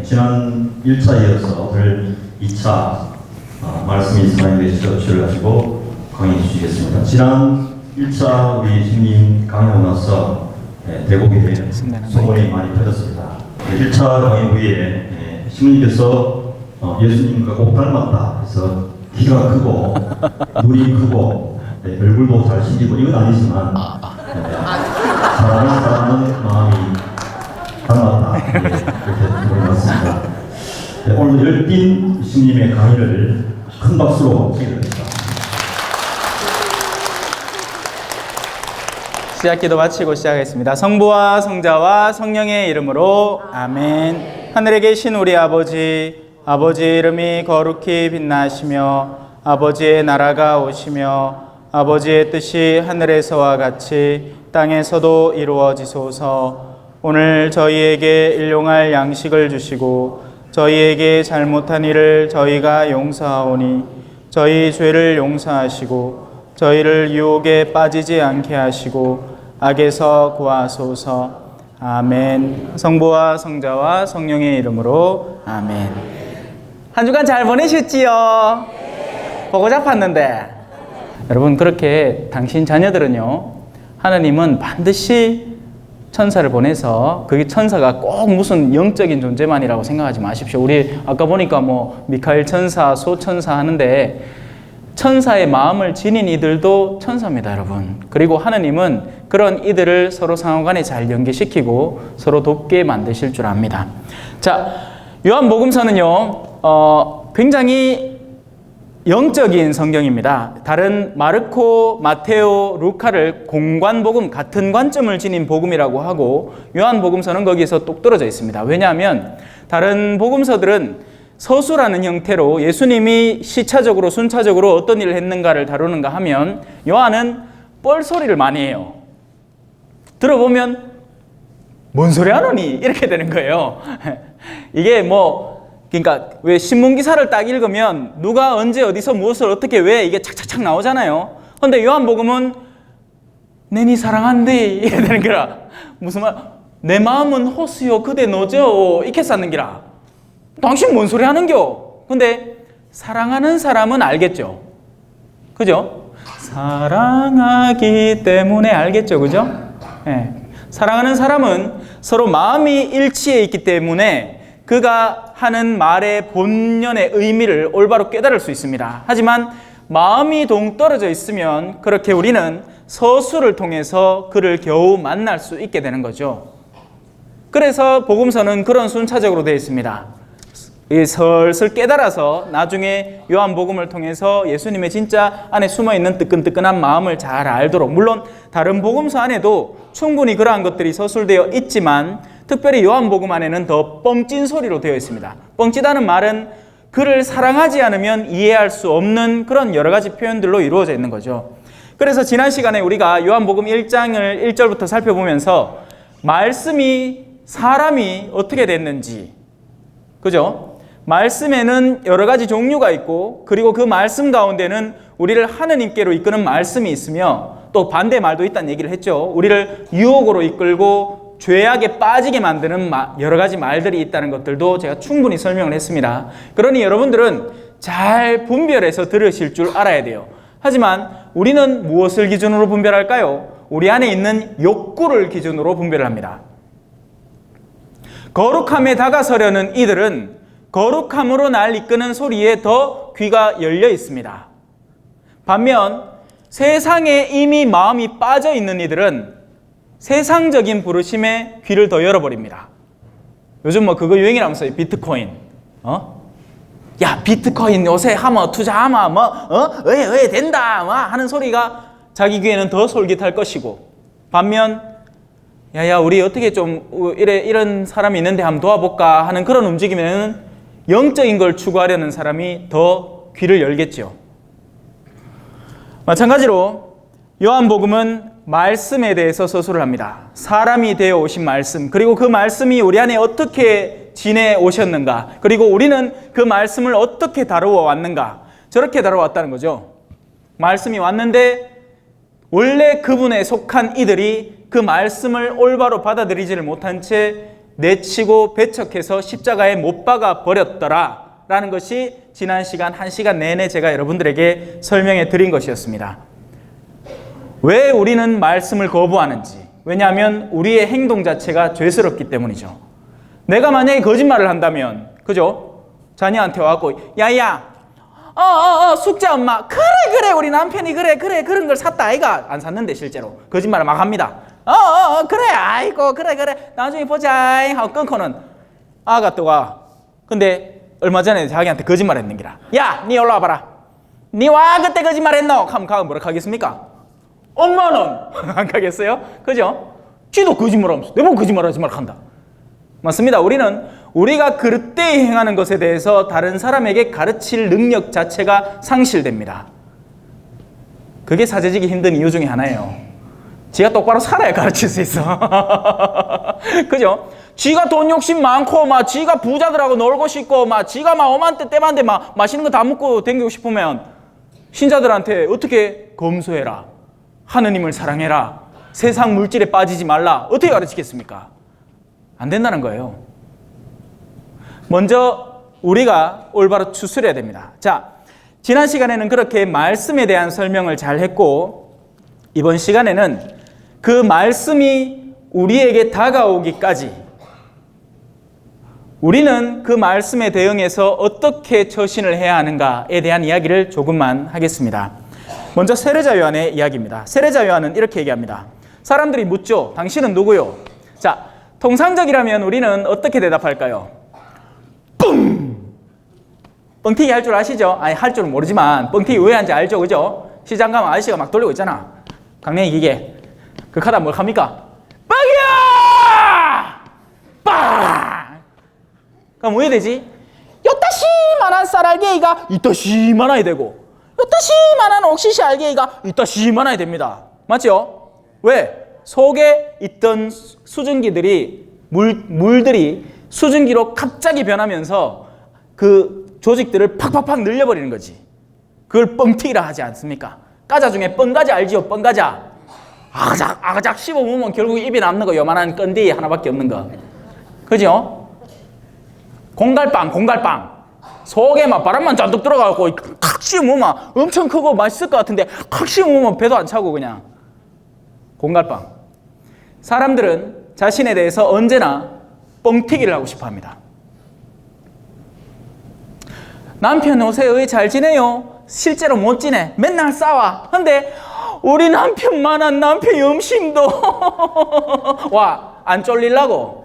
지난 1차에 이어서 오늘 2차 말씀이 사용된 저주를 가지고 강의 주시겠습니다. 지난 1차 우리 신님 강의하고 나서 대곡에 소문이 많이 퍼졌습니다. 1차 강의 후에 신부님께서 예수님과 꼭 닮았다 해서 키가 크고 눈이 크고 얼굴도 잘생기고 이건 아니지만 사랑하는 사람은 마음이 닮았다 이렇게 보내봤습니다. 오늘 열띤 신님의 강의를 큰 박수로 기대드립니다. 시작기도 마치고 시작하겠습니다. 성부와 성자와 성령의 이름으로 아멘. 하늘에 계신 우리 아버지, 아버지의 이름이 거룩히 빛나시며 아버지의 나라가 오시며 아버지의 뜻이 하늘에서와 같이 땅에서도 이루어지소서. 오늘 저희에게 일용할 양식을 주시고 저희에게 잘못한 일을 저희가 용서하오니 저희 죄를 용서하시고 저희를 유혹에 빠지지 않게 하시고 악에서 구하소서. 아멘. 성부와 성자와 성령의 이름으로 아멘. 한 주간 잘 보내셨지요? 보고 잡았는데 여러분, 그렇게 당신 자녀들은요, 하나님은 반드시 천사를 보내서 그게 천사가 꼭 무슨 영적인 존재만이라고 생각하지 마십시오. 우리 아까 보니까 미카엘 천사, 소천사 하는데 천사의 마음을 지닌 이들도 천사입니다, 여러분. 그리고 하나님은 그런 이들을 서로 상호간에 잘 연계시키고 서로 돕게 만드실 줄 압니다. 자, 요한복음서는요, 굉장히 영적인 성경입니다. 다른 마르코, 마테오, 루카를 공관복음, 같은 관점을 지닌 복음이라고 하고 요한복음서는 거기에서 똑 떨어져 있습니다. 왜냐하면 다른 복음서들은 서술하는 형태로 예수님이 시차적으로 순차적으로 어떤 일을 했는가를 다루는가 하면 요한은 뻘소리를 많이 해요. 들어보면 뭔 소리 하노니? 이렇게 되는 거예요. 이게 그러니까 왜 신문기사를 딱 읽으면 누가 언제 어디서 무엇을 어떻게 왜 이게 착착착 나오잖아요. 근데 요한복음은 내니 사랑한대 이래 되는 거라. 무슨 말? 내 마음은 호수요 그대 노죠 이렇게 쌓는 기라. 당신 뭔 소리 하는겨? 근데 사랑하는 사람은 알겠죠. 그죠? 사랑하기 때문에 알겠죠. 그죠? 네. 사랑하는 사람은 서로 마음이 일치해 있기 때문에 그가 하는 말의 본연의 의미를 올바로 깨달을 수 있습니다. 하지만 마음이 동떨어져 있으면 그렇게 우리는 서술을 통해서 그를 겨우 만날 수 있게 되는 거죠. 그래서 복음서는 그런 순차적으로 되어 있습니다. 슬슬 깨달아서 나중에 요한복음을 통해서 예수님의 진짜 안에 숨어있는 뜨끈뜨끈한 마음을 잘 알도록, 물론 다른 복음서 안에도 충분히 그러한 것들이 서술되어 있지만 특별히 요한복음 안에는 더 뻥찐 소리로 되어 있습니다. 뻥찌다는 말은 그를 사랑하지 않으면 이해할 수 없는 그런 여러 가지 표현들로 이루어져 있는 거죠. 그래서 지난 시간에 우리가 요한복음 1장을 1절부터 살펴보면서 말씀이 사람이 어떻게 됐는지, 그죠? 말씀에는 여러 가지 종류가 있고 그리고 그 말씀 가운데는 우리를 하느님께로 이끄는 말씀이 있으며 또 반대 말도 있다는 얘기를 했죠. 우리를 유혹으로 이끌고 죄악에 빠지게 만드는 여러 가지 말들이 있다는 것들도 제가 충분히 설명을 했습니다. 그러니 여러분들은 잘 분별해서 들으실 줄 알아야 돼요. 하지만 우리는 무엇을 기준으로 분별할까요? 우리 안에 있는 욕구를 기준으로 분별을 합니다. 거룩함에 다가서려는 이들은 거룩함으로 날 이끄는 소리에 더 귀가 열려 있습니다. 반면 세상에 이미 마음이 빠져 있는 이들은 세상적인 부르심에 귀를 더 열어버립니다. 요즘 그거 유행이라면서요. 비트코인. 야, 비트코인 요새 하면 투자하면 왜 된다 하는 소리가 자기 귀에는 더 솔깃할 것이고, 반면 야야 우리 어떻게 좀 이런 사람이 있는데 한번 도와볼까 하는 그런 움직임에는 영적인 걸 추구하려는 사람이 더 귀를 열겠죠. 마찬가지로 요한복음은 말씀에 대해서 서술을 합니다. 사람이 되어 오신 말씀, 그리고 그 말씀이 우리 안에 어떻게 지내오셨는가, 그리고 우리는 그 말씀을 어떻게 다루어 왔는가, 저렇게 다뤄왔다는 거죠. 말씀이 왔는데 원래 그분에 속한 이들이 그 말씀을 올바로 받아들이지를 못한 채 내치고 배척해서 십자가에 못 박아 버렸더라 라는 것이 지난 시간 1시간 내내 제가 여러분들에게 설명해 드린 것이었습니다. 왜 우리는 말씀을 거부하는지, 왜냐하면 우리의 행동 자체가 죄스럽기 때문이죠. 내가 만약에 거짓말을 한다면, 그죠? 자녀한테 와갖고 야야 숙제 엄마 그래 우리 남편이 그래 그런 걸 샀다 아이가. 안 샀는데 실제로 거짓말을 막 합니다. 그래 아이고 그래 나중에 보자 하고 끊고는 아가 또 와. 근데 얼마 전에 자기한테 거짓말 했는 기라. 야 니 올라와 봐라. 니 와 그때 거짓말 했노? 하면 가면 뭐라 하겠습니까? 엄마는 안 가겠어요? 그죠? 지도 거짓말하면서 내보고 거짓말하지 말라 한다. 맞습니다. 우리가 그릇되이 행하는 것에 대해서 다른 사람에게 가르칠 능력 자체가 상실됩니다. 그게 사제지기 힘든 이유 중에 하나예요. 지가 똑바로 살아야 가르칠 수 있어. 그죠? 지가 돈 욕심 많고 막 지가 부자들하고 놀고 싶고 막 지가 막 오만때 때만데 막 맛있는 거 다 먹고 댕기고 싶으면 신자들한테 어떻게 검소해라, 하느님을 사랑해라, 세상 물질에 빠지지 말라, 어떻게 가르치겠습니까? 안 된다는 거예요. 먼저 우리가 올바로 추스려야 됩니다. 자, 지난 시간에는 그렇게 말씀에 대한 설명을 잘 했고, 이번 시간에는 그 말씀이 우리에게 다가오기까지 우리는 그 말씀에 대응해서 어떻게 처신을 해야 하는가에 대한 이야기를 조금만 하겠습니다. 먼저 세례자 요한의 이야기입니다. 세례자 요한은 이렇게 얘기합니다. 사람들이 묻죠. 당신은 누구요? 자, 통상적이라면 우리는 어떻게 대답할까요? 뻥! 뻥튀기 할 줄 아시죠? 아니, 할 줄은 모르지만 뻥튀기 왜 하는지 알죠? 그죠? 시장 가면 아저씨가 막 돌리고 있잖아. 강냉이 기계. 그 카다 뭘 합니까? 빵이야! 빵! 그럼 뭐 해야 되지? 요따시만한 쌀알갱이가 이따시만하게 되고, 요따시만한 옥시시 알갱이가 이따시만하게 됩니다. 맞죠? 왜? 속에 있던 수증기들이 물들이 수증기로 갑자기 변하면서 그 조직들을 팍팍팍 늘려버리는 거지. 그걸 뻥튀기라 하지 않습니까? 과자 중에 뻥과자 알지요? 뻥과자. 아가작 씹어보면 결국 입에 남는 거 요만한 건디 하나밖에 없는 거. 그죠? 공갈빵. 속에 막 바람만 잔뜩 들어가고 칵 씹으면 엄청 크고 맛있을 것 같은데 칵 씹으면 배도 안 차고 그냥. 공갈빵. 사람들은 자신에 대해서 언제나 뻥튀기를 하고 싶어 합니다. 남편 요새 잘 지내요? 실제로 못 지내. 맨날 싸워. 근데 우리 남편만한 남편 염심도 와, 안 쫄리려고.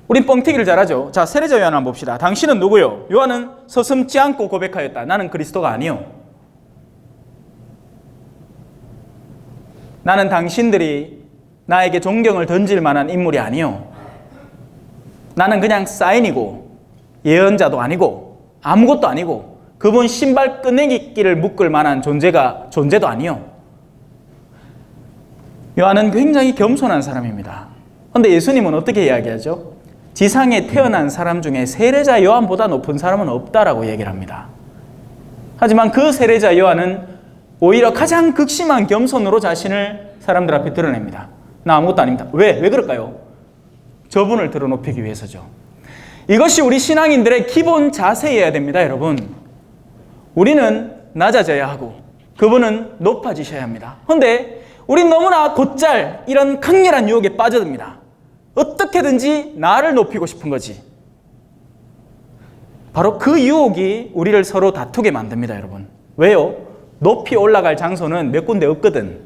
우린 뻥튀기를 잘하죠. 자, 세례자 요한 한번 봅시다. 당신은 누구요? 요한은 서슴지 않고 고백하였다. 나는 그리스도가 아니요. 나는 당신들이 나에게 존경을 던질 만한 인물이 아니요. 나는 그냥 사인이고 예언자도 아니고 아무것도 아니고 그분 신발 끄내기끼를 묶을 만한 존재도 아니요. 요한은 굉장히 겸손한 사람입니다. 그런데 예수님은 어떻게 이야기하죠? 지상에 태어난 사람 중에 세례자 요한보다 높은 사람은 없다라고 얘기를 합니다. 하지만 그 세례자 요한은 오히려 가장 극심한 겸손으로 자신을 사람들 앞에 드러냅니다. 나 아무것도 아닙니다. 왜 그럴까요? 저분을 드러높이기 위해서죠. 이것이 우리 신앙인들의 기본 자세여야 됩니다, 여러분. 우리는 낮아져야 하고 그분은 높아지셔야 합니다. 그런데 우린 너무나 곧잘 이런 강렬한 유혹에 빠져듭니다. 어떻게든지 나를 높이고 싶은 거지. 바로 그 유혹이 우리를 서로 다투게 만듭니다, 여러분. 왜요? 높이 올라갈 장소는 몇 군데 없거든.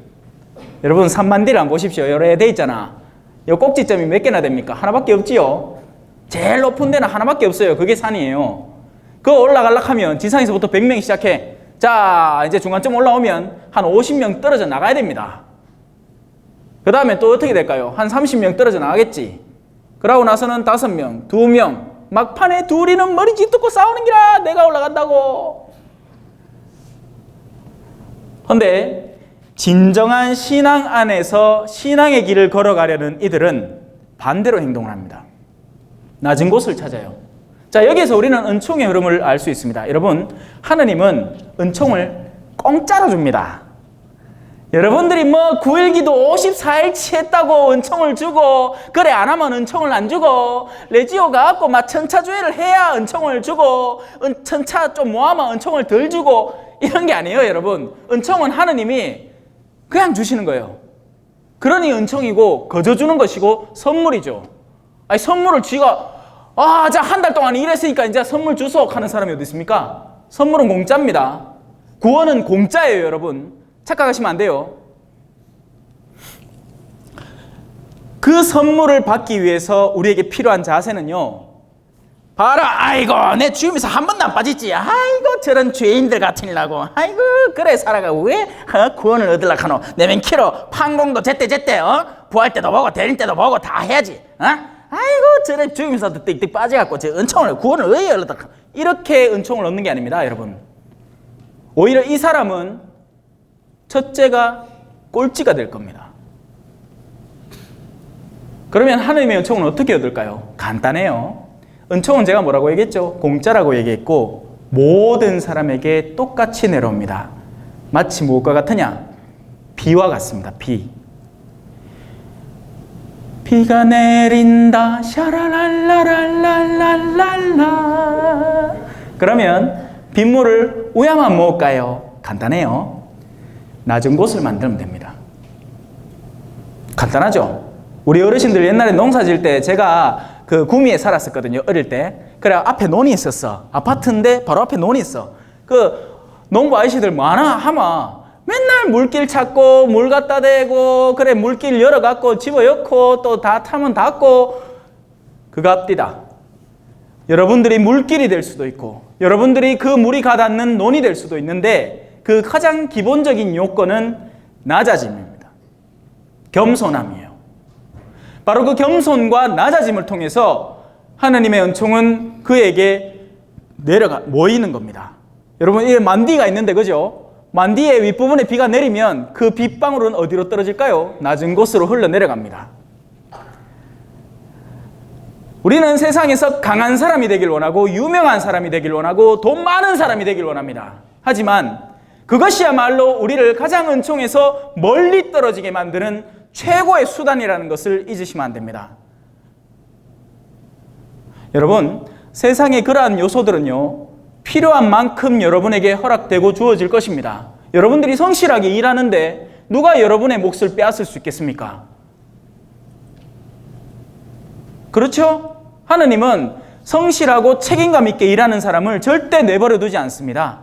여러분 산만디를 한번 보십시오. 여러 애 돼 있잖아. 이 꼭지점이 몇 개나 됩니까? 하나밖에 없지요. 제일 높은 데는 하나밖에 없어요. 그게 산이에요. 그거 올라가려고 하면 지상에서부터 100명이 시작해. 자, 이제 중간쯤 올라오면 한 50명 떨어져 나가야 됩니다. 그 다음에 또 어떻게 될까요? 한 30명 떨어져 나가겠지. 그러고 나서는 5명, 2명, 막판에 둘이는 머리 쥐뜯고 싸우는 기라. 내가 올라간다고. 그런데 진정한 신앙 안에서 신앙의 길을 걸어가려는 이들은 반대로 행동을 합니다. 낮은 곳을 찾아요. 자, 여기에서 우리는 은총의 흐름을 알 수 있습니다. 여러분, 하느님은 은총을 공짜로 줍니다. 여러분들이 뭐 9일기도 54일치 했다고 은총을 주고, 그래 안 하면 은총을 안 주고, 레지오 가갖고 막 천차주의를 해야 은총을 주고, 천차 좀 모아면 은총을 덜 주고, 이런 게 아니에요. 여러분, 은총은 하느님이 그냥 주시는 거예요. 그러니 은총이고 거저 주는 것이고 선물이죠. 아니 선물을 쥐가 자 한 달 동안 일했으니까 이제 선물 주소 하는 사람이 어디 있습니까? 선물은 공짜입니다. 구원은 공짜예요. 여러분, 착각하시면 안 돼요. 그 선물을 받기 위해서 우리에게 필요한 자세는요, 봐라, 아이고 내 주임에서 한 번도 안 빠졌지, 아이고 저런 죄인들 같으려고, 아이고 그래 살아가고 왜 구원을 얻으려고 하노, 내면 키로 판공도 제때 부할 때도 보고 대릴 때도 보고 다 해야지, 아이고 저런 주임에서도 띡띡 빠져갖고 저 은총을 구원을 왜 얻으려고, 이렇게 은총을 얻는 게 아닙니다. 여러분, 오히려 이 사람은 첫째가 꼴찌가 될 겁니다. 그러면 하나님의 은총은 어떻게 얻을까요? 간단해요. 은총은 제가 뭐라고 얘기했죠? 공짜라고 얘기했고 모든 사람에게 똑같이 내려옵니다. 마치 무엇과 같으냐? 비와 같습니다. 비가 내린다 샤라랄라랄랄랄랄라. 그러면 빗물을 우야만 모을까요? 간단해요. 낮은 곳을 만들면 됩니다. 간단하죠? 우리 어르신들 옛날에 농사 지을 때 제가 그 구미에 살았었거든요. 어릴 때. 그래 앞에 논이 있었어. 아파트인데 바로 앞에 논이 있어. 그 농부 아저씨들 뭐 하나 하면 맨날 물길 찾고 물 갖다 대고, 그래 물길 열어갖고 집어넣고 또 다 타면 닫고, 그거 앞디다. 여러분들이 물길이 될 수도 있고 여러분들이 그 물이 가닿는 논이 될 수도 있는데, 그 가장 기본적인 요건은 낮아짐입니다. 겸손함이에요. 바로 그 겸손과 낮아짐을 통해서 하나님의 은총은 그에게 모이는 겁니다. 여러분, 이 만디가 있는데, 그죠? 만디의 윗부분에 비가 내리면 그 빗방울은 어디로 떨어질까요? 낮은 곳으로 흘러내려갑니다. 우리는 세상에서 강한 사람이 되길 원하고 유명한 사람이 되길 원하고 돈 많은 사람이 되길 원합니다. 하지만 그것이야말로 우리를 가장 은총에서 멀리 떨어지게 만드는 최고의 수단이라는 것을 잊으시면 안 됩니다. 여러분, 세상의 그러한 요소들은요, 필요한 만큼 여러분에게 허락되고 주어질 것입니다. 여러분들이 성실하게 일하는데 누가 여러분의 몫을 빼앗을 수 있겠습니까? 그렇죠? 하느님은 성실하고 책임감 있게 일하는 사람을 절대 내버려 두지 않습니다.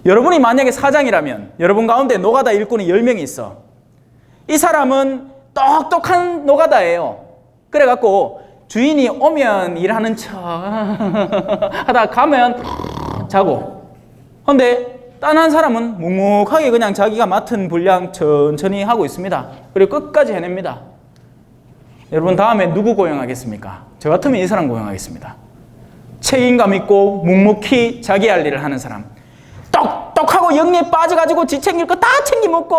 여러분이 만약에 사장이라면 여러분 가운데 노가다 일꾼이 10명이 있어. 이 사람은 똑똑한 노가다예요. 그래갖고 주인이 오면 일하는 척 하다 가면 자고. 근데 딴 한 사람은 묵묵하게 그냥 자기가 맡은 분량 천천히 하고 있습니다. 그리고 끝까지 해냅니다. 여러분, 다음에 누구 고용하겠습니까? 저 같으면 이 사람 고용하겠습니다. 책임감 있고 묵묵히 자기 할 일을 하는 사람. 똑똑하고 영리에 빠져가지고 지 챙길 거 다 챙기 먹고,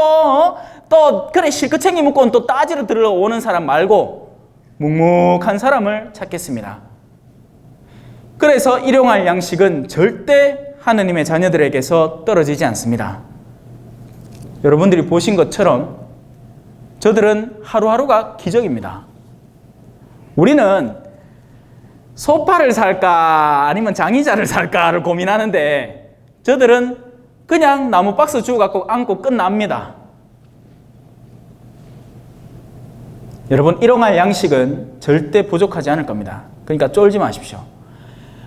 또 그래 실컷 챙기 먹고는 또 따지러 들어오는 사람 말고 묵묵한 사람을 찾겠습니다. 그래서 일용할 양식은 절대 하느님의 자녀들에게서 떨어지지 않습니다. 여러분들이 보신 것처럼 저들은 하루하루가 기적입니다. 우리는 소파를 살까 아니면 장의자를 살까를 고민하는데 저들은 그냥 나무 박스 주워갖고 안고 끝납니다. 여러분, 일용할 양식은 절대 부족하지 않을 겁니다. 그러니까 쫄지 마십시오.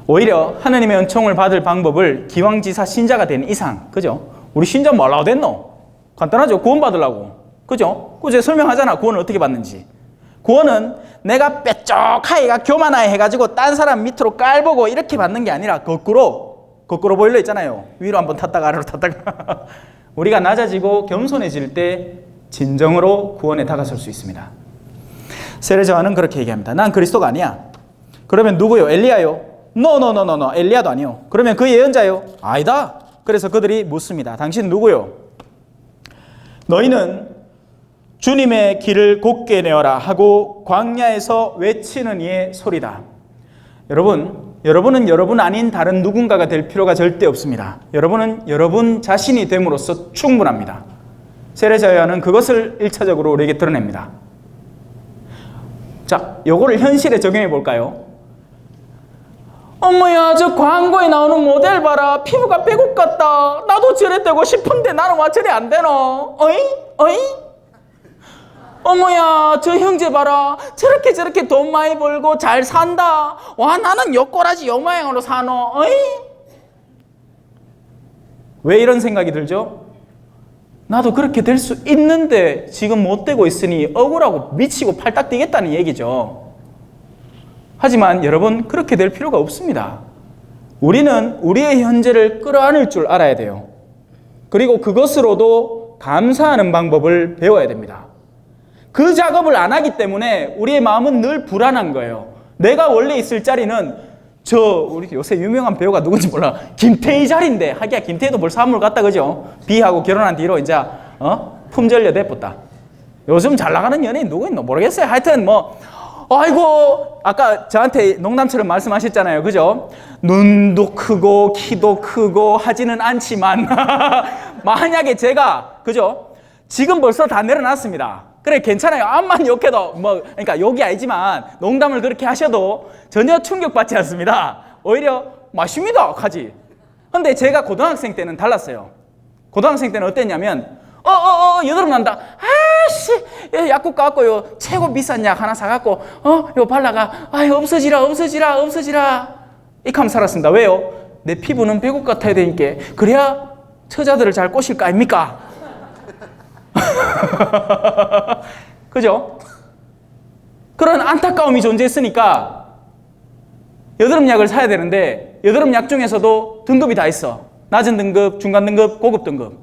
오히려 하느님의 은총을 받을 방법을 기왕지사 신자가 된 이상, 그죠? 우리 신자 뭐라고 됐노? 간단하죠? 구원 받으려고. 그죠? 그제 설명하잖아. 구원을 어떻게 받는지. 구원은 내가 빼쪽하이가 교만하게 해가지고 딴 사람 밑으로 깔보고 이렇게 받는 게 아니라 거꾸로 보일러 있잖아요. 위로 한번 탔다가 아래로 탔다가. 우리가 낮아지고 겸손해질 때 진정으로 구원에 다가설 수 있습니다. 세례요한은 그렇게 얘기합니다. 난 그리스도가 아니야. 그러면 누구요? 엘리야요? 노. 엘리야도 아니요. 그러면 그 예언자요? 아니다. 그래서 그들이 묻습니다. 당신 누구요? 너희는 주님의 길을 곧게 내어라 하고 광야에서 외치는 이의 소리다. 여러분, 여러분은 여러분 아닌 다른 누군가가 될 필요가 절대 없습니다. 여러분은 여러분 자신이 됨으로써 충분합니다. 세례자 요한은 그것을 1차적으로 우리에게 드러냅니다. 자, 요거를 현실에 적용해 볼까요? 어머야, 저 광고에 나오는 모델 봐라. 피부가 빼곡 같다. 나도 저래 되고 싶은데 나는 와 저래 안 되노? 어이? 어이? 어머야, 저 형제 봐라. 저렇게 돈 많이 벌고 잘 산다. 와, 나는 요 꼬라지 요 모양으로 사노. 어이? 왜 이런 생각이 들죠? 나도 그렇게 될 수 있는데 지금 못 되고 있으니 억울하고 미치고 팔딱 뛰겠다는 얘기죠. 하지만 여러분, 그렇게 될 필요가 없습니다. 우리는 우리의 현재를 끌어안을 줄 알아야 돼요. 그리고 그것으로도 감사하는 방법을 배워야 됩니다. 그 작업을 안 하기 때문에 우리의 마음은 늘 불안한 거예요. 내가 원래 있을 자리는 우리 요새 유명한 배우가 누군지 몰라. 김태희 자리인데, 하기야 김태희도 벌써 한물 갔다, 그죠? 비하고 결혼한 뒤로 이제 품절녀 됐었다. 요즘 잘 나가는 연예인 누구 있노 모르겠어요. 하여튼 아이고, 아까 저한테 농담처럼 말씀하셨잖아요, 그죠? 눈도 크고 키도 크고 하지는 않지만 만약에 제가, 그죠? 지금 벌써 다 내려놨습니다. 그래, 괜찮아요. 암만 욕해도 그러니까 욕이 아니지만 농담을 그렇게 하셔도 전혀 충격받지 않습니다. 오히려 맞습니다 하지. 근데 제가 고등학생 때는 달랐어요. 고등학생 때는 어땠냐면 여드름 난다. 아씨, 약국 가갖고 요 최고 비싼 약 하나 사갖고 요 발라가 없어지라 이렇게 하면 살았습니다. 왜요? 내 피부는 배국 같아야 되니까. 그래야 처자들을 잘 꼬실 거 아닙니까? 그죠? 그런 안타까움이 존재했으니까 여드름 약을 사야 되는데, 여드름 약 중에서도 등급이 다 있어. 낮은 등급, 중간 등급, 고급 등급.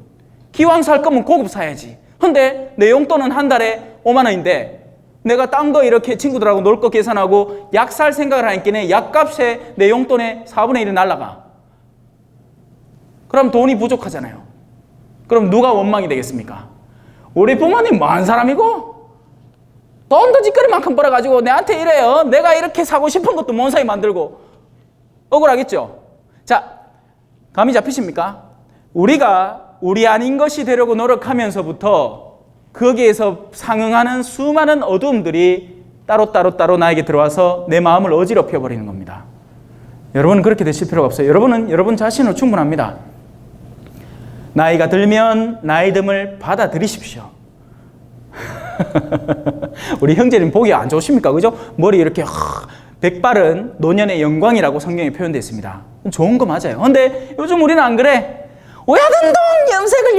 기왕 살 거면 고급 사야지. 근데 내 용돈은 한 달에 5만 원인데 내가 딴 거 이렇게 친구들하고 놀 거 계산하고 약 살 생각을 하니까 약값에 내 용돈의 4분의 1이 날라가. 그럼 돈이 부족하잖아요. 그럼 누가 원망이 되겠습니까? 우리 부모님 뭐한 사람이고? 돈도 찌꺼리만큼 벌어가지고 내한테 이래요. 내가 이렇게 사고 싶은 것도 못 사게 만들고. 억울하겠죠? 자, 감이 잡히십니까? 우리가 우리 아닌 것이 되려고 노력하면서부터 거기에서 상응하는 수많은 어두움들이 따로 나에게 들어와서 내 마음을 어지럽혀 버리는 겁니다. 여러분은 그렇게 되실 필요가 없어요. 여러분은 여러분 자신으로 충분합니다. 나이가 들면 나이듦을 받아들이십시오. 우리 형제님 보기 안 좋으십니까? 그죠? 머리 이렇게 백발은 노년의 영광이라고 성경에 표현되어 있습니다. 좋은 거 맞아요. 근데 요즘 우리는 안 그래. 오야든동 염색을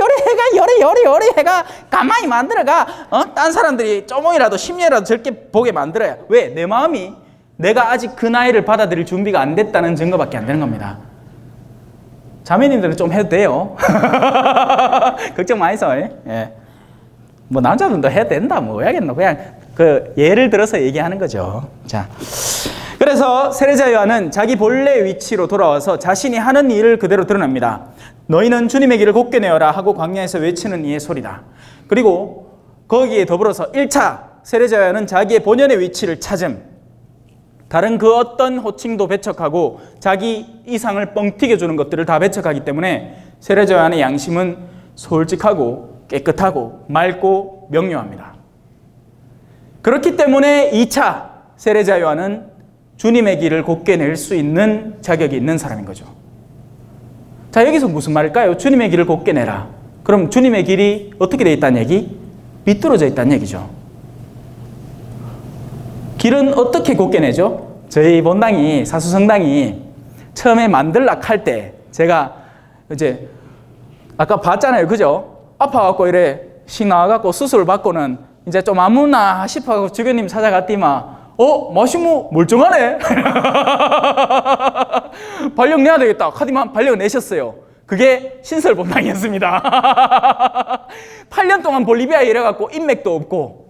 요래 해가 가만히 만들어가. 딴 사람들이 조금이라도 10년이라도 젊게 보게 만들어야. 왜? 내 마음이 내가 아직 그 나이를 받아들일 준비가 안 됐다는 증거밖에 안 되는 겁니다. 자매님들은 좀 해도 돼요. 걱정 많이 써. 예. 남자분도 해도 된다. 해야겠노. 그냥 예를 들어서 얘기하는 거죠. 자, 그래서 세례자 요한은 자기 본래 위치로 돌아와서 자신이 하는 일을 그대로 드러냅니다. 너희는 주님의 길을 곧게 내어라 하고 광야에서 외치는 이의 소리다. 그리고 거기에 더불어서 1차 세례자 요한은 자기의 본연의 위치를 찾음. 다른 그 어떤 호칭도 배척하고 자기 이상을 뻥튀겨주는 것들을 다 배척하기 때문에 세례자 요한의 양심은 솔직하고 깨끗하고 맑고 명료합니다. 그렇기 때문에 2차 세례자 요한은 주님의 길을 곧게 낼 수 있는 자격이 있는 사람인 거죠. 자, 여기서 무슨 말일까요? 주님의 길을 곧게 내라. 그럼 주님의 길이 어떻게 되어 있다는 얘기? 비뚤어져 있다는 얘기죠. 길은 어떻게 곧게 내죠? 저희 본당이, 사수성당이 처음에 만들락 할 때 제가 이제 아까 봤잖아요. 그죠? 아파갖고 이래 씩 나와갖고 수술 받고는 이제 좀 아무나 싶어갖고 주교님 찾아갔더니만 마시모 멀쩡하네. 발령 내야 되겠다. 하지만 발령 내셨어요. 그게 신설 본당이었습니다. 8년 동안 볼리비아에 이래갖고 인맥도 없고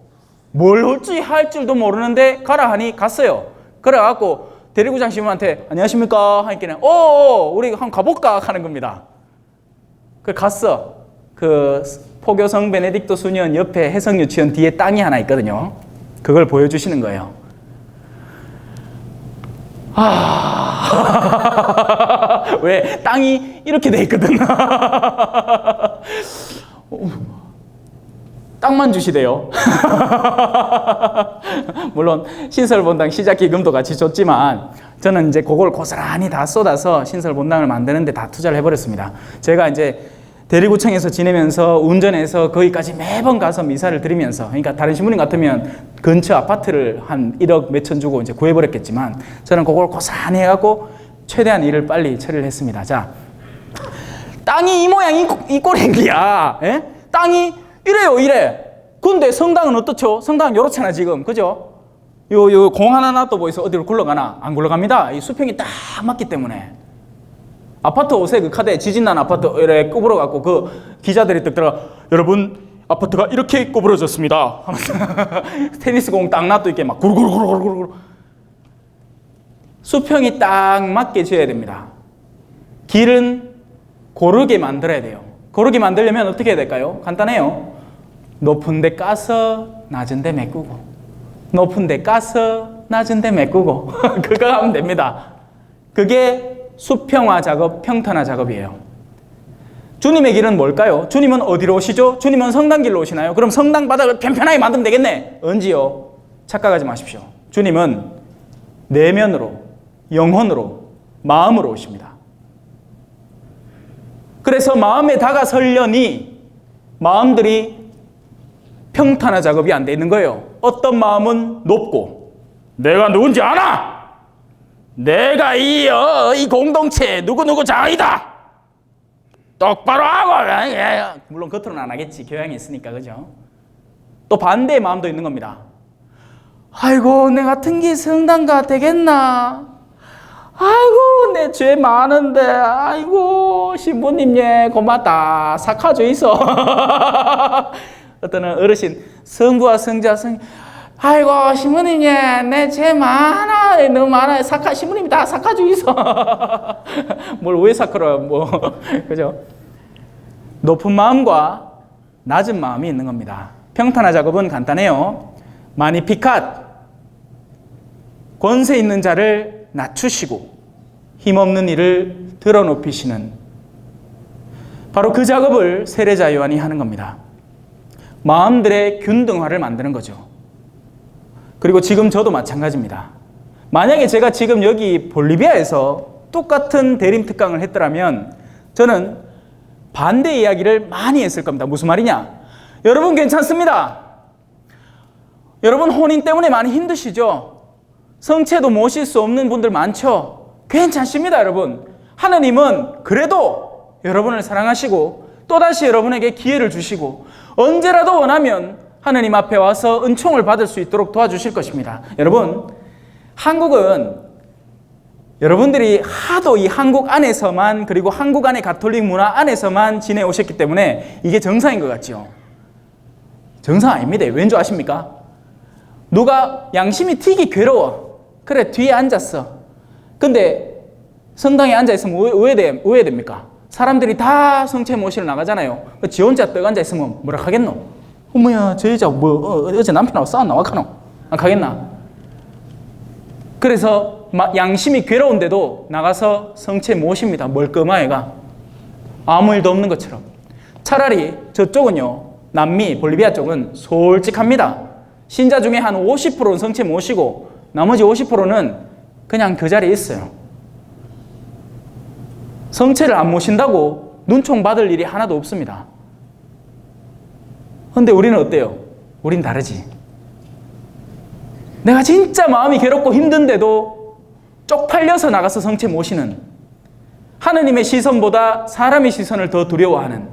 뭘 할지 할 줄도 모르는데 가라 하니 갔어요. 그래갖고 대리구장 시부한테 안녕하십니까 하니까 우리 한번 가볼까 하는 겁니다. 그 갔어. 그 포교성 베네딕토 수녀원 옆에 해성유치원 뒤에 땅이 하나 있거든요. 그걸 보여주시는 거예요. 왜? 땅이 이렇게 돼 있거든. 땅만 주시대요. 물론 신설본당 시작 기금도 같이 줬지만 저는 이제 그걸 고스란히 다 쏟아서 신설본당을 만드는데 다 투자를 해버렸습니다. 제가 이제 대리구청에서 지내면서 운전해서 거기까지 매번 가서 미사를 드리면서, 그러니까 다른 신부님 같으면 근처 아파트를 한 1억 몇천 주고 이제 구해버렸겠지만 저는 그걸 고스란히 해갖고 최대한 일을 빨리 처리를 했습니다. 자, 땅이 이 모양 이 꼴인기야. 예? 땅이 이래요, 이래. 근데 성당은 어떻죠? 성당은 요렇잖아, 지금. 그죠? 요 공 하나 놔둬 보이소. 어디로 굴러가나? 안 굴러갑니다. 이 수평이 딱 맞기 때문에. 아파트 5세 그 카드에 지진난 아파트 이렇게 구부러갖고 그 기자들이 딱 들어가, 여러분, 아파트가 이렇게 구부러졌습니다 하면서 테니스 공 딱 놔둬 있게 막 구르구르구르구르. 수평이 딱 맞게 지어야 됩니다. 길은 고르게 만들어야 돼요. 고르게 만들려면 어떻게 해야 될까요? 간단해요. 높은 데 까서 낮은 데 메꾸고, 높은 데 까서 낮은 데 메꾸고 그거 하면 됩니다. 그게 수평화 작업, 평탄화 작업이에요. 주님의 길은 뭘까요? 주님은 어디로 오시죠? 주님은 성당길로 오시나요? 그럼 성당 바닥을 편편하게 만들면 되겠네. 언제요? 착각하지 마십시오. 주님은 내면으로, 영혼으로, 마음으로 오십니다. 그래서 마음에 다가서려니 마음들이 평탄화 작업이 안 돼 있는 거예요. 어떤 마음은 높고, 내가 누군지 알아! 내가 이 공동체 누구누구 장이다! 똑바로 하고! 물론 겉으로는 안 하겠지. 교양이 있으니까, 그죠? 또 반대의 마음도 있는 겁니다. 아이고, 내 같은 게 성당가 되겠나? 아이고, 내 죄 많은데, 아이고, 신부님, 예, 고맙다. 사카주 있어. 어떤 어르신, 성부와 성자, 아이고, 신부님, 예, 내 죄 많아. 너무 많아. 신부님이 다 사카주 있어. 뭘 왜 사카로, 뭐, 그죠? 높은 마음과 낮은 마음이 있는 겁니다. 평탄화 작업은 간단해요. 마니피캇, 권세 있는 자를 낮추시고 힘없는 이를 드러높이시는, 바로 그 작업을 세례자 요한이 하는 겁니다. 마음들의 균등화를 만드는 거죠. 그리고 지금 저도 마찬가지입니다. 만약에 제가 지금 여기 볼리비아에서 똑같은 대림 특강을 했더라면 저는 반대 이야기를 많이 했을 겁니다. 무슨 말이냐? 여러분 괜찮습니다. 여러분 혼인 때문에 많이 힘드시죠? 성체도 모실 수 없는 분들 많죠? 괜찮습니다, 여러분. 하느님은 그래도 여러분을 사랑하시고 또다시 여러분에게 기회를 주시고 언제라도 원하면 하느님 앞에 와서 은총을 받을 수 있도록 도와주실 것입니다. 여러분, 한국은 여러분들이 하도 이 한국 안에서만, 그리고 한국 안의 가톨릭 문화 안에서만 지내오셨기 때문에 이게 정상인 것 같죠? 정상 아닙니다. 왠지 아십니까? 누가 양심이 튀기 괴로워. 그래, 뒤에 앉았어. 근데 성당에 앉아있으면 왜 됩니까? 사람들이 다 성체 모시러 나가잖아요. 지 혼자 떡 앉아있으면 뭐라 하겠노? 어머야, 저 여자 어제 남편하고 싸웠나? 와카노? 안 가겠나? 그래서 양심이 괴로운데도 나가서 성체 모십니다. 멀끔하게가 아무 일도 없는 것처럼. 차라리 저쪽은요, 남미 볼리비아 쪽은 솔직합니다. 신자 중에 한 50%는 성체 모시고 나머지 50%는 그냥 그 자리에 있어요. 성체를 안 모신다고 눈총 받을 일이 하나도 없습니다. 근데 우리는 어때요? 우린 다르지. 내가 진짜 마음이 괴롭고 힘든데도 쪽팔려서 나가서 성체 모시는, 하느님의 시선보다 사람의 시선을 더 두려워하는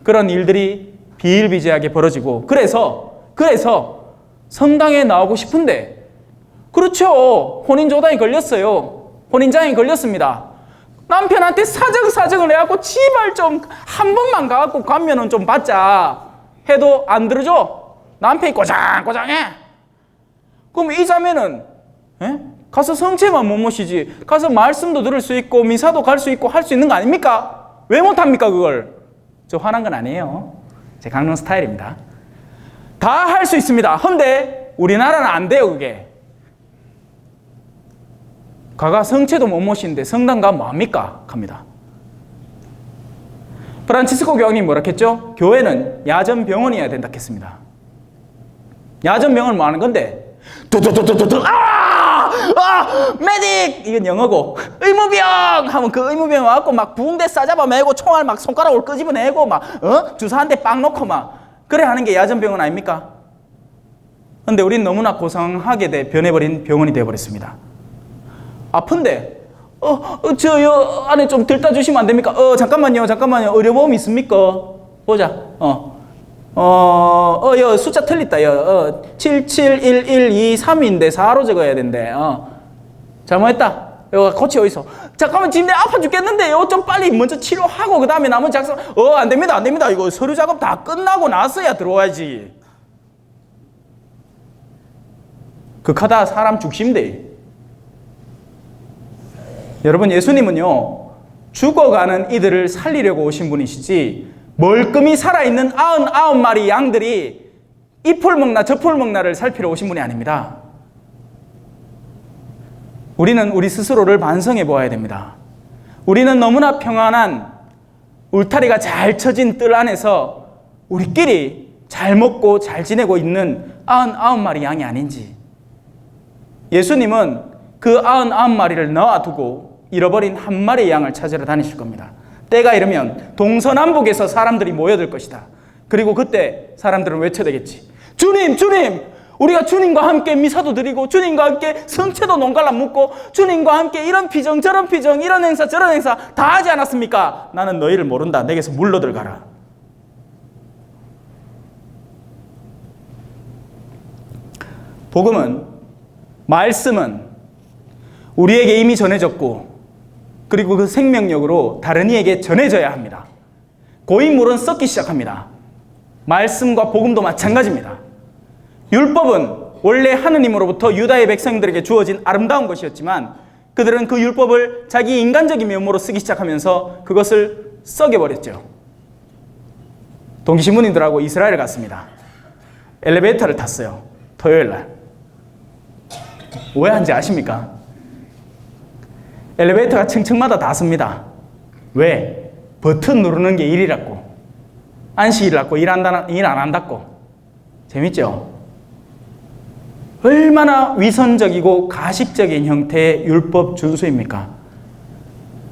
그런 일들이 비일비재하게 벌어지고, 그래서 성당에 나오고 싶은데, 그렇죠, 혼인조단이 걸렸어요. 혼인장애 걸렸습니다. 남편한테 사정을 해갖고 제발 좀 한 번만 가갖고 감면은 좀 받자 해도 안 들어줘. 남편이 꼬장꼬장해. 그럼 이 자매는 가서 성체만 못 모시지, 가서 말씀도 들을 수 있고 미사도 갈 수 있고 할 수 있는 거 아닙니까? 왜 못합니까 그걸? 저 화난 건 아니에요. 제 강릉 스타일입니다. 다 할 수 있습니다. 근데 우리나라는 안 돼요, 그게. 가가 성체도 못 모시는데 성당 가면 뭐합니까? 합니다. 프란치스코 교황님이 뭐라 했죠? 교회는 야전병원이어야 된다 했습니다. 야전병원은 뭐 하는 건데? 두두두두두 메딕! 이건 영어고 의무병! 하면 그 의무병 와갖고 막 붕대 싸잡아 매고 총알 막 손가락으로 끄집어내고 막 주사 한 대 빵 놓고 막 그래 하는 게 야전병원 아닙니까? 근데 우린 너무나 고상하게 변해버린 병원이 되어버렸습니다. 아픈데 저 안에 좀 들다 주시면 안 됩니까? 잠깐만요. 의료보험 있습니까? 보자. 여 숫자 틀렸다. 771123인데 4로 적어야 된대. 잘못했다. 여기 고치 어디서? 잠깐만 지금 내 아파 죽겠는데 좀 빨리 먼저 치료하고 그 다음에 나머지 작성. 안 됩니다. 이거 서류 작업 다 끝나고 나서야 들어와야지. 극하다 사람 죽심대. 여러분, 예수님은요 죽어가는 이들을 살리려고 오신 분이시지 멀끔히 살아있는 99마리 양들이 이 풀 먹나 저 풀 먹나를 살피러 오신 분이 아닙니다. 우리는 우리 스스로를 반성해 보아야 됩니다. 우리는 너무나 평안한 울타리가 잘 쳐진 뜰 안에서 우리끼리 잘 먹고 잘 지내고 있는 99마리 양이 아닌지. 예수님은 그 99마리를 놔두고 잃어버린 한 마리의 양을 찾으러 다니실 겁니다. 때가 이르면 동서남북에서 사람들이 모여들 것이다. 그리고 그때 사람들은 외쳐대겠지. 주님! 우리가 주님과 함께 미사도 드리고 주님과 함께 성체도 농갈라 묻고 주님과 함께 이런 피정 저런 피정 이런 행사 저런 행사 다 하지 않았습니까? 나는 너희를 모른다. 내게서 물러들 가라. 복음은, 말씀은 우리에게 이미 전해졌고 그리고 그 생명력으로 다른 이에게 전해져야 합니다. 고인물은 썩기 시작합니다. 말씀과 복음도 마찬가지입니다. 율법은 원래 하느님으로부터 유다의 백성들에게 주어진 아름다운 것이었지만 그들은 그 율법을 자기 인간적인 면모로 쓰기 시작하면서 그것을 썩여버렸죠. 동기신문인들하고 이스라엘을 갔습니다. 엘리베이터를 탔어요. 토요일날. 왜 한지 아십니까? 엘리베이터가 층층마다 다 씁니다. 왜? 버튼 누르는 게 일이라고. 안식일이라고 일 안 한다고. 재밌죠? 얼마나 위선적이고 가식적인 형태의 율법 준수입니까?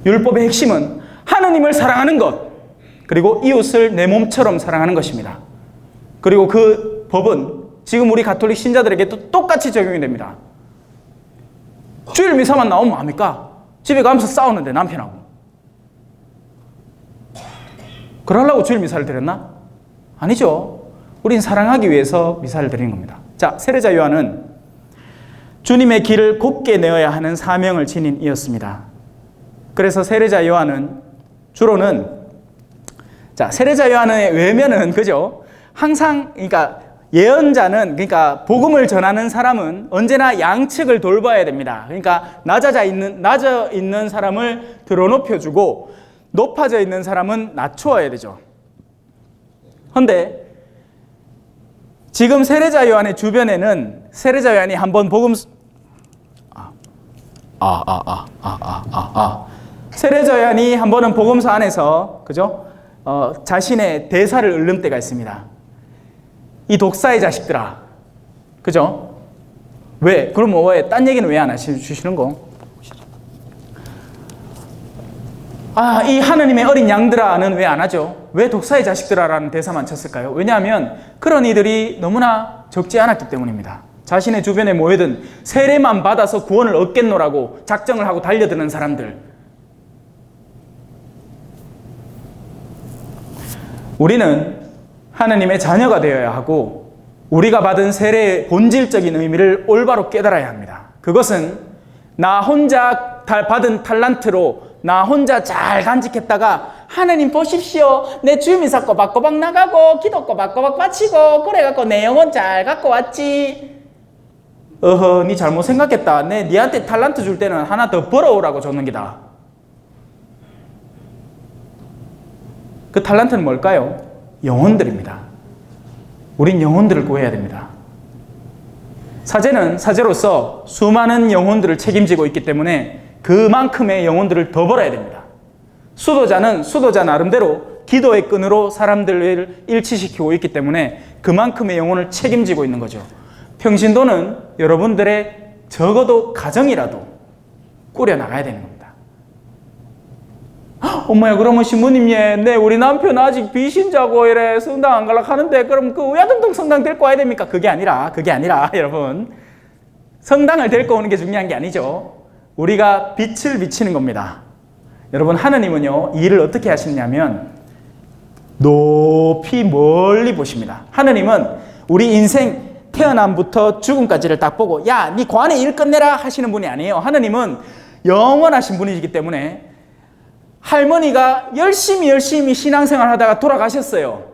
율법의 핵심은 하느님을 사랑하는 것, 그리고 이웃을 내 몸처럼 사랑하는 것입니다. 그리고 그 법은 지금 우리 가톨릭 신자들에게도 똑같이 적용이 됩니다. 주일 미사만 나오면 뭐합니까? 집에 가면서 싸우는데 남편하고. 그러려고 주일 미사를 드렸나? 아니죠. 우린 사랑하기 위해서 미사를 드리는 겁니다. 자, 세례자 요한은 주님의 길을 곱게 내어야 하는 사명을 지닌 이었습니다. 그래서 세례자 요한은 주로는, 자, 세례자 요한의 외면은 그죠? 항상, 그러니까 예언자는, 그러니까 복음을 전하는 사람은 언제나 양측을 돌봐야 됩니다. 그러니까 낮아 있는 사람을 들어높여주고 높아져 있는 사람은 낮추어야 되죠. 그런데 지금 세례자 요한의 주변에는 세례자 요한이 한번 세례자 요한이 한 번은 복음서 안에서 그죠? 자신의 대사를 읊는 때가 있습니다. 이 독사의 자식들아, 그죠? 왜? 그럼 왜? 딴 얘기는 왜 안 하시는 거? 이 하느님의 어린 양들아는 왜 안 하죠? 왜 독사의 자식들아라는 대사만 쳤을까요? 왜냐하면 그런 이들이 너무나 적지 않았기 때문입니다. 자신의 주변에 모여든 세례만 받아서 구원을 얻겠노라고 작정을 하고 달려드는 사람들. 우리는 하느님의 자녀가 되어야 하고 우리가 받은 세례의 본질적인 의미를 올바로 깨달아야 합니다. 그것은 나 혼자 받은 탈란트로 나 혼자 잘 간직했다가 하느님 보십시오, 내 주미사 꼬박꼬박 나가고 기도 꼬박꼬박 바치고 그래갖고 내 영혼 잘 갖고 왔지. 니 잘못 생각했다. 니한테 탈란트 줄 때는 하나 더 벌어오라고 줬는 기다. 그 탈란트는 뭘까요? 영혼들입니다. 우린 영혼들을 구해야 됩니다. 사제는 사제로서 수많은 영혼들을 책임지고 있기 때문에 그만큼의 영혼들을 더 벌어야 됩니다. 수도자는 수도자 나름대로 기도의 끈으로 사람들을 일치시키고 있기 때문에 그만큼의 영혼을 책임지고 있는 거죠. 평신도는 여러분들의 적어도 가정이라도 꾸려나가야 되는 겁니다. 엄마야, 그러면 신부님, 네, 우리 남편 아직 비신자고 이래 성당 안 가려고 하는데 그럼 그 외야동동 성당 데리고 와야 됩니까? 그게 아니라 여러분, 성당을 데리고 오는 게 중요한 게 아니죠. 우리가 빛을 비치는 겁니다. 여러분, 하느님은요, 일을 어떻게 하시냐면 높이 멀리 보십니다. 하느님은 우리 인생 태어남부터 죽음까지를 딱 보고 야, 네 관의 일 끝내라 하시는 분이 아니에요. 하느님은 영원하신 분이기 때문에 할머니가 열심히 신앙생활 하다가 돌아가셨어요.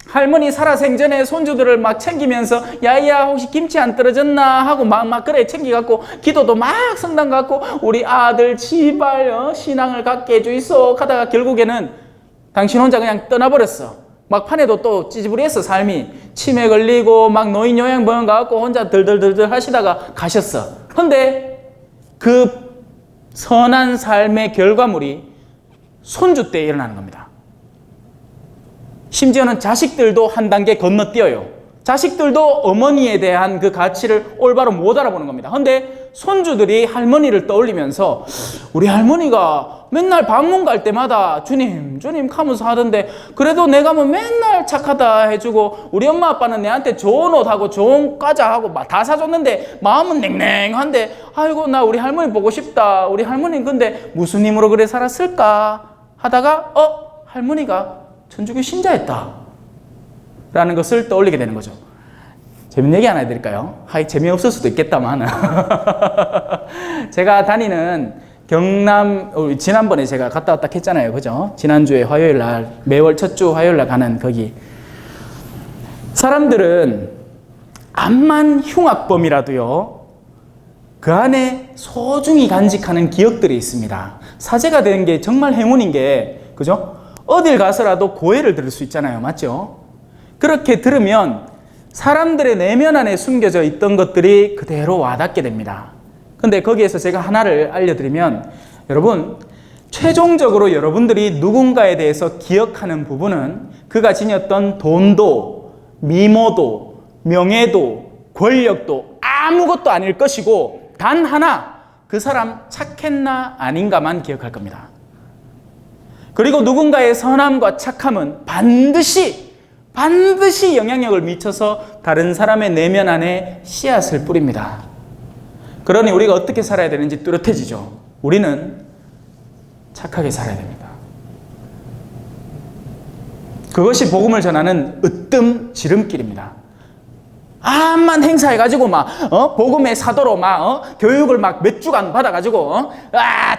할머니 살아생전에 손주들을 막 챙기면서 야야 혹시 김치 안 떨어졌나 하고 막 그래 챙기갖고 기도도 막 성당 갖고 우리 아들 지발 신앙을 갖게 해주이소 하다가 결국에는 당신 혼자 그냥 떠나버렸어. 막판에도 또 찌지부리했어. 삶이 치매 걸리고 막 노인 요양병원 가갖고 혼자 덜덜덜덜 하시다가 가셨어. 근데 그 선한 삶의 결과물이 손주 때 일어나는 겁니다. 심지어는 자식들도 한 단계 건너뛰어요. 자식들도 어머니에 대한 그 가치를 올바로 못 알아보는 겁니다. 그런데 손주들이 할머니를 떠올리면서 우리 할머니가 맨날 방문 갈 때마다 주님 하면서 하던데 그래도 내가 뭐 맨날 착하다 해주고 우리 엄마 아빠는 내한테 좋은 옷하고 좋은 과자하고 막 다 사줬는데 마음은 냉랭한데 아이고 나 우리 할머니 보고 싶다. 우리 할머니 근데 무슨 힘으로 그래 살았을까 하다가 할머니가 천주교 신자였다 라는 것을 떠올리게 되는 거죠. 재밌는 얘기 하나 해드릴까요? 재미없을 수도 있겠다만 제가 다니는 경남, 지난번에 제가 갔다 왔다 했잖아요. 그죠? 지난주에 화요일 날, 매월 첫 주 화요일 날 가는 거기. 사람들은 암만 흉악범이라도요, 그 안에 소중히 간직하는 기억들이 있습니다. 사제가 되는 게 정말 행운인 게, 그죠? 어딜 가서라도 고해를 들을 수 있잖아요. 맞죠? 그렇게 들으면 사람들의 내면 안에 숨겨져 있던 것들이 그대로 와닿게 됩니다. 근데 거기에서 제가 하나를 알려드리면 여러분, 최종적으로 여러분들이 누군가에 대해서 기억하는 부분은 그가 지녔던 돈도, 미모도, 명예도, 권력도 아무것도 아닐 것이고 단 하나, 그 사람 착했나 아닌가만 기억할 겁니다. 그리고 누군가의 선함과 착함은 반드시 영향력을 미쳐서 다른 사람의 내면 안에 씨앗을 뿌립니다. 그러니 우리가 어떻게 살아야 되는지 뚜렷해지죠. 우리는 착하게 살아야 됩니다. 그것이 복음을 전하는 으뜸 지름길입니다. 암만 행사해가지고 복음의 사도로 교육을 몇 주간 받아가지고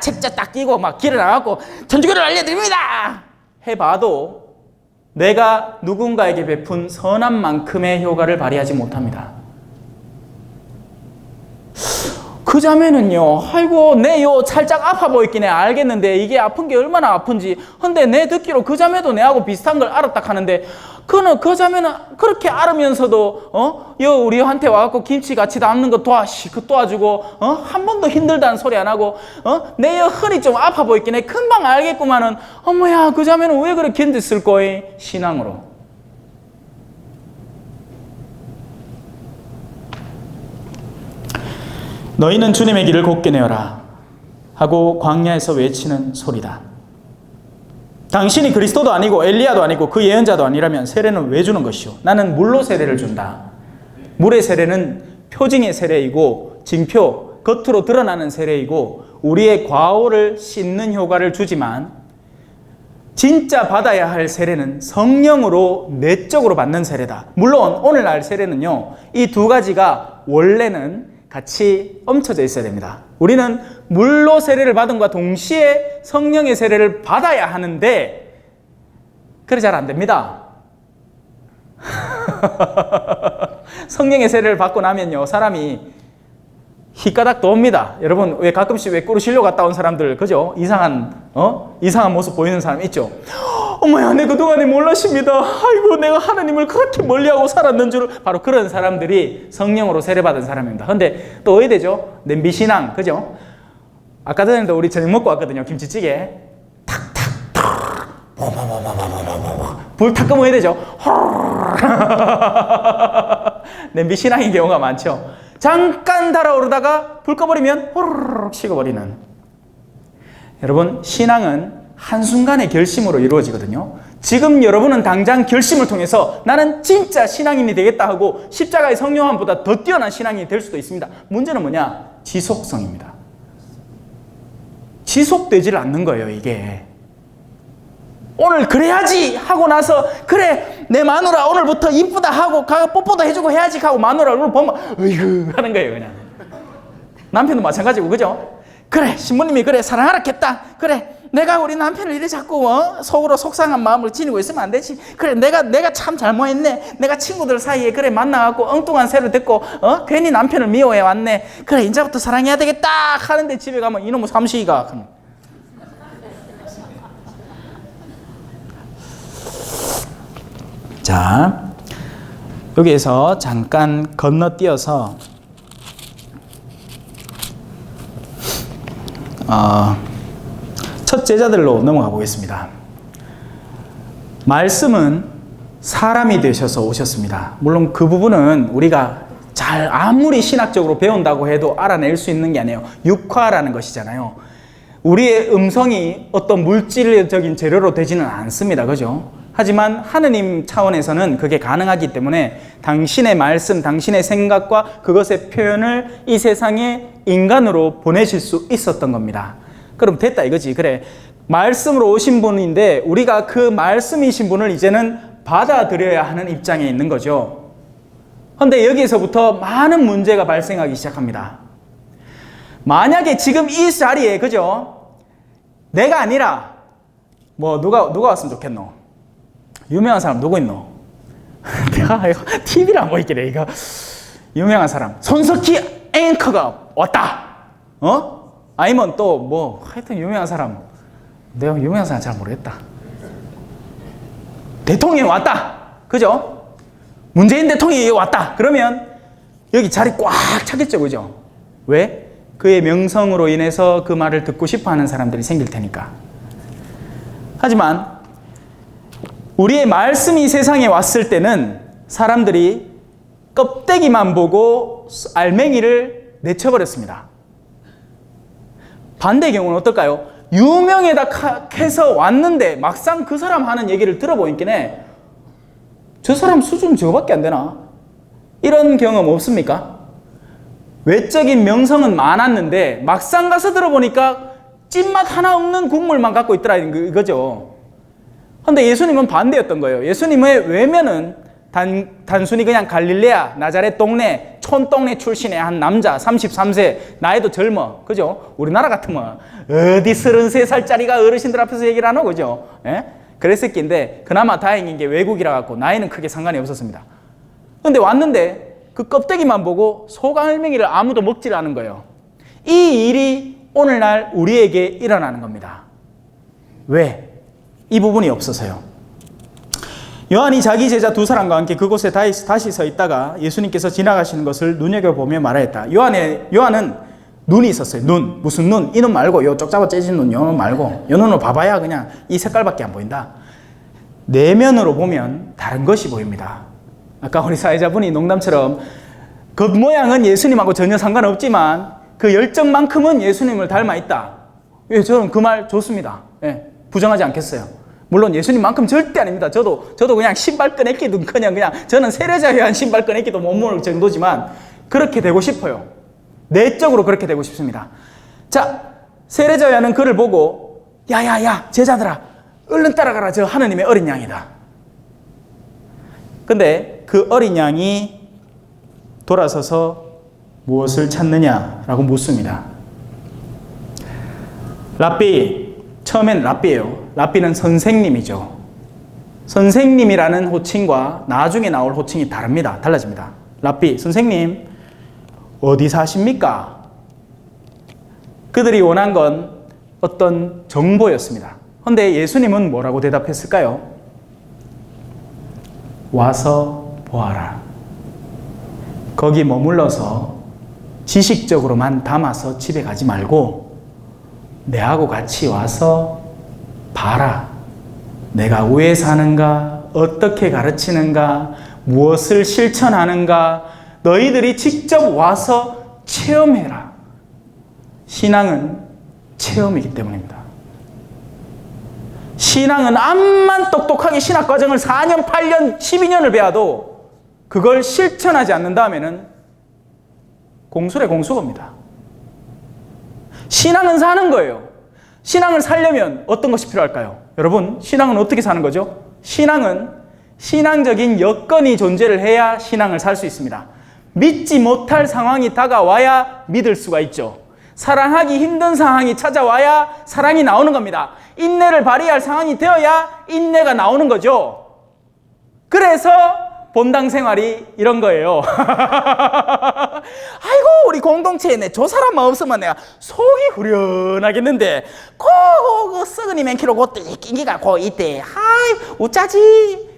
책자 딱 끼고 길에 나가고 천주교를 알려드립니다 해봐도 내가 누군가에게 베푼 선함만큼의 효과를 발휘하지 못합니다. 그 자매는요, 아이고 내 요 살짝 아파 보이긴 해 알겠는데 이게 아픈 게 얼마나 아픈지. 근데 내 듣기로 그 자매도 내하고 비슷한 걸 알았다 하는데 그 자매는 그렇게 알으면서도 요 우리한테 와갖고 김치 같이 담는 거 도와주고 한 번도 힘들다는 소리 안 하고 내 요 허리 좀 아파 보이긴 해 금방 알겠구만은 어머야 그 자매는 왜 그렇게 견뎠을 거이? 신앙으로. 너희는 주님의 길을 곧게 내어라 하고 광야에서 외치는 소리다. 당신이 그리스도도 아니고 엘리야도 아니고 그 예언자도 아니라면 세례는 왜 주는 것이오? 나는 물로 세례를 준다. 물의 세례는 표징의 세례이고 징표, 겉으로 드러나는 세례이고 우리의 과오를 씻는 효과를 주지만 진짜 받아야 할 세례는 성령으로 내적으로 받는 세례다. 물론 오늘날 세례는요, 이 두 가지가 원래는 같이 얹혀져 있어야 됩니다. 우리는 물로 세례를 받음과 동시에 성령의 세례를 받아야 하는데 그래 잘 안 됩니다. 성령의 세례를 받고 나면요, 사람이 휘가닥도 옵니다. 여러분, 왜 가끔씩 왜 꾸르실로 갔다 온 사람들, 그죠? 이상한 모습 보이는 사람 있죠? 어머야, 내 그동안에 몰랐습니다. 아이고, 내가 하나님을 그렇게 멀리하고 살았는 줄. 바로 그런 사람들이 성령으로 세례받은 사람입니다. 근데 또 어디 되죠? 냄비신앙, 그죠? 아까 전에도 우리 저녁 먹고 왔거든요. 김치찌개. 불 탁 끄면 어디 되죠? 냄비신앙인 경우가 많죠. 잠깐 달아오르다가 불 꺼버리면 호르륵 식어버리는. 여러분, 신앙은 한순간의 결심으로 이루어지거든요. 지금 여러분은 당장 결심을 통해서 나는 진짜 신앙인이 되겠다 하고 십자가의 성령함보다 더 뛰어난 신앙인이 될 수도 있습니다. 문제는 뭐냐? 지속성입니다. 지속되질 않는 거예요, 이게. 오늘 그래야지 하고 나서 그래 내 마누라 오늘부터 이쁘다 하고 가 뽀뽀도 해주고 해야지 하고 마누라를 보면 으이그 하는 거예요. 그냥 남편도 마찬가지고, 그죠? 그래 신부님이 그래 사랑하라 했다. 그래 내가 우리 남편을 이래 자꾸 속으로 속상한 마음을 지니고 있으면 안 되지. 그래 내가 참 잘못했네. 내가 친구들 사이에 그래 만나갖고 엉뚱한 새를 듣고 괜히 남편을 미워해 왔네. 그래 이제부터 사랑해야 되겠다 하는데 집에 가면 이놈의 삼시이가 자, 여기에서 잠깐 건너뛰어서 첫 제자들로 넘어가 보겠습니다. 말씀은 사람이 되셔서 오셨습니다. 물론 그 부분은 우리가 잘 아무리 신학적으로 배운다고 해도 알아낼 수 있는 게 아니에요. 육화라는 것이잖아요. 우리의 음성이 어떤 물질적인 재료로 되지는 않습니다. 그죠? 하지만 하느님 차원에서는 그게 가능하기 때문에 당신의 말씀, 당신의 생각과 그것의 표현을 이 세상에 인간으로 보내실 수 있었던 겁니다. 그럼 됐다 이거지. 그래, 말씀으로 오신 분인데 우리가 그 말씀이신 분을 이제는 받아들여야 하는 입장에 있는 거죠. 그런데 여기에서부터 많은 문제가 발생하기 시작합니다. 만약에 지금 이 자리에, 그죠? 내가 아니라 누가 왔으면 좋겠노? 유명한 사람 누구 있노? 내가 이거 TV를 안 보이길래 이거 유명한 사람 손석희 앵커가 왔다. 아니면 또 하여튼 유명한 사람, 내가 유명한 사람 잘 모르겠다. 대통령이 왔다. 그죠? 문재인 대통령이 왔다. 그러면 여기 자리 꽉 차겠죠. 그죠? 왜? 그의 명성으로 인해서 그 말을 듣고 싶어 하는 사람들이 생길 테니까. 하지만 우리의 말씀이 세상에 왔을 때는 사람들이 껍데기만 보고 알맹이를 내쳐버렸습니다. 반대의 경우는 어떨까요? 유명하다 해서 왔는데 막상 그 사람 하는 얘기를 들어보니까 저 사람 수준 저거밖에 안 되나? 이런 경험 없습니까? 외적인 명성은 많았는데 막상 가서 들어보니까 찐맛 하나 없는 국물만 갖고 있더라 이거죠. 그런데 예수님은 반대였던 거예요. 예수님의 외면은 단순히 그냥 갈릴레아 나자렛 동네 촌동네 출신의 한 남자 33세 나이도 젊어, 그죠? 우리나라 같으면 어디 33살짜리가 어르신들 앞에서 얘기를 하노, 그죠? 예? 그랬을 낀데 그나마 다행인 게 외국이라 갖고 나이는 크게 상관이 없었습니다. 그런데 왔는데 그 껍데기만 보고 소갈맹이를 아무도 먹질 않은 거예요. 이 일이 오늘날 우리에게 일어나는 겁니다. 왜? 이 부분이 없어서요. 요한이 자기 제자 두 사람과 함께 그곳에 다시 서 있다가 예수님께서 지나가시는 것을 눈여겨보며 말하였다. 요한은 눈이 있었어요. 눈. 무슨 눈? 이 눈 말고 요 쪽잡아 째진 눈, 요 눈 말고 요 눈으로 봐봐야 그냥 이 색깔밖에 안 보인다. 내면으로 보면 다른 것이 보입니다. 아까 우리 사회자분이 농담처럼 겉모양은 예수님하고 전혀 상관없지만 그 열정만큼은 예수님을 닮아 있다. 예, 저는 그 말 좋습니다. 예, 부정하지 않겠어요. 물론 예수님만큼 절대 아닙니다. 저도 그냥 신발 꺼내기도 그냥 저는 세례자에 한 신발 꺼내기도 못 모를 정도지만 그렇게 되고 싶어요. 내적으로 그렇게 되고 싶습니다. 자, 세례자 요한은 그를 보고 야야야 제자들아 얼른 따라가라. 저 하느님의 어린 양이다. 근데 그 어린 양이 돌아서서 무엇을 찾느냐라고 묻습니다. 랍비, 처음엔 랍비예요. 랍비는 선생님이죠. 선생님이라는 호칭과 나중에 나올 호칭이 다릅니다. 달라집니다. 랍비, 선생님 어디 사십니까? 그들이 원한 건 어떤 정보였습니다. 그런데 예수님은 뭐라고 대답했을까요? 와서 보아라. 거기 머물러서 지식적으로만 담아서 집에 가지 말고 내하고 같이 와서 봐라. 내가 왜 사는가? 어떻게 가르치는가? 무엇을 실천하는가? 너희들이 직접 와서 체험해라. 신앙은 체험이기 때문입니다. 신앙은 암만 똑똑하게 신학과정을 4년, 8년, 12년을 배워도 그걸 실천하지 않는다면은 공수래 공수겁니다. 신앙은 사는 거예요. 신앙을 살려면 어떤 것이 필요할까요? 여러분, 신앙은 어떻게 사는 거죠? 신앙은 신앙적인 여건이 존재를 해야 신앙을 살 수 있습니다. 믿지 못할 상황이 다가와야 믿을 수가 있죠. 사랑하기 힘든 상황이 찾아와야 사랑이 나오는 겁니다. 인내를 발휘할 상황이 되어야 인내가 나오는 거죠. 그래서 본당 생활이 이런 거예요. 아이고, 우리 공동체에 저 사람만 없으면 내가 속이 후련하겠는데, 그 썩은이 맨키로 그때 낑기가 고 이때, 아이, 우짜지.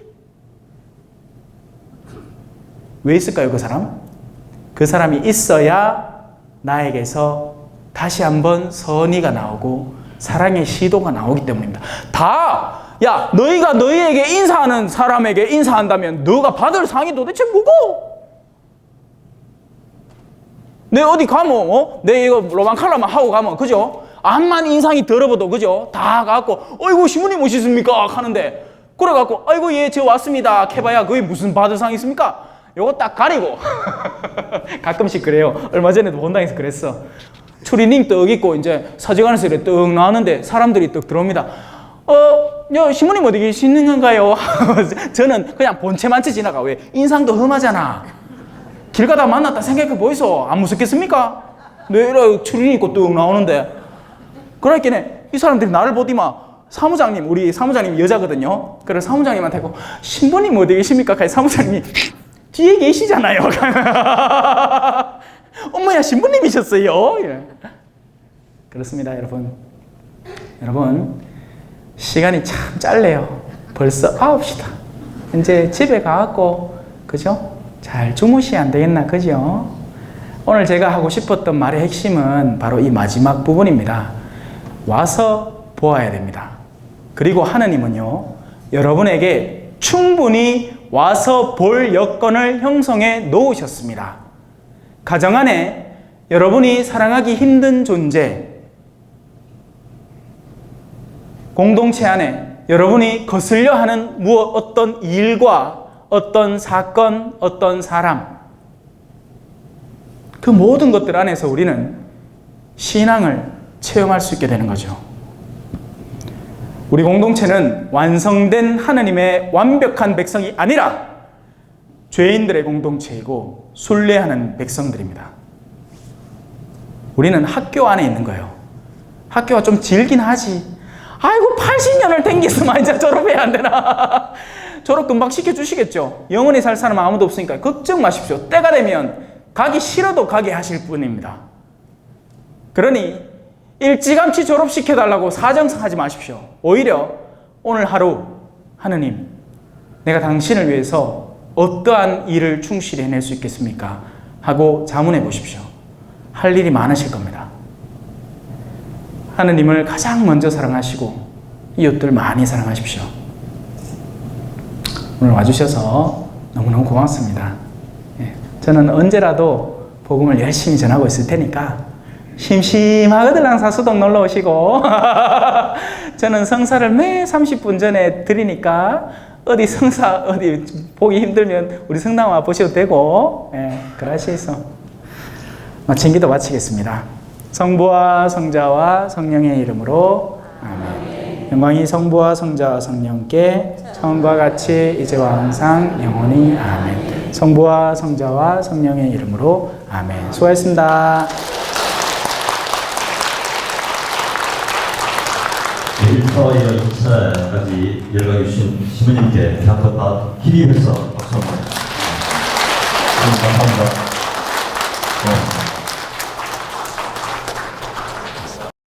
왜 있을까요, 그 사람? 그 사람이 있어야 나에게서 다시 한번 선의가 나오고 사랑의 시도가 나오기 때문입니다. 야, 너희가 너희에게 인사하는 사람에게 인사한다면 너가 받을 상이 도대체 뭐고? 내 어디 가면, 내 이거 로망칼라만 하고 가면, 그죠? 암만 인상이 더러워도, 그죠? 다 가갖고, 어이구, 시부님 오셨습니까? 하는데, 그래갖고, 아이고, 예, 저 왔습니다. 해봐야 그게 무슨 받을 상이 있습니까? 요거 딱 가리고. 가끔씩 그래요. 얼마 전에도 본당에서 그랬어. 추리닝 떡 입고 이제 사직안에서 이렇게 떡 나왔는데 사람들이 떡 들어옵니다. 시모님 어디 계시는 건가요? 저는 그냥 본체만 채 지나가. 왜? 인상도 험하잖아. 길 가다 만났다 생각해 보이소. 안 무섭겠습니까? 이렇게 추리닝 입고 떡 나오는데. 그러니까 이 사람들이 나를 보디마. 사무장님, 우리 사무장님 여자거든요. 그래서 사무장님한테 하고, 신부님 어디 계십니까? 사무장님이 뒤에 계시잖아요. 엄마야, 신부님이셨어요. 그렇습니다, 여러분. 여러분, 시간이 참 짧네요. 벌써 9시다. 이제 집에 가갖고, 그죠? 잘 주무시면 안 되겠나, 그죠? 오늘 제가 하고 싶었던 말의 핵심은 바로 이 마지막 부분입니다. 와서 보아야 됩니다. 그리고 하느님은요, 여러분에게 충분히 와서 볼 여건을 형성해 놓으셨습니다. 가정 안에 여러분이 사랑하기 힘든 존재, 공동체 안에 여러분이 거슬려 하는 어떤 일과 어떤 사건, 어떤 사람, 그 모든 것들 안에서 우리는 신앙을 체험할 수 있게 되는 거죠. 우리 공동체는 완성된 하느님의 완벽한 백성이 아니라 죄인들의 공동체이고 순례하는 백성들입니다. 우리는 학교 안에 있는 거예요. 학교가 좀 질긴 하지. 아이고, 80년을 댕겼으면 이제 졸업해야 안 되나. 졸업 금방 시켜주시겠죠. 영원히 살 사람 아무도 없으니까 걱정 마십시오. 때가 되면 가기 싫어도 가게 하실 분입니다. 그러니 일찌감치 졸업시켜달라고 사정하지 마십시오. 오히려 오늘 하루 하느님, 내가 당신을 위해서 어떠한 일을 충실히 해낼 수 있겠습니까? 하고 자문해 보십시오. 할 일이 많으실 겁니다. 하느님을 가장 먼저 사랑하시고 이웃들 많이 사랑하십시오. 오늘 와주셔서 너무너무 고맙습니다. 저는 언제라도 복음을 열심히 전하고 있을 테니까 심심하거든 사수동 놀러 오시고 저는 성사를 매 30분 전에 드리니까 어디 성사 어디 보기 힘들면 우리 성당 와 보셔도 되고, 그러시소. 마친 기도 마치겠습니다. 성부와 성자와 성령의 이름으로 아멘. 영광이 성부와 성자와 성령께 처음과 같이 이제와 항상 영원히 아멘. 성부와 성자와 성령의 이름으로 아멘. 수고하셨습니다. 1차, 2차까지 연락해 주신 시부님께 한번 다 힘입어서 박수 한번. 감사합니다.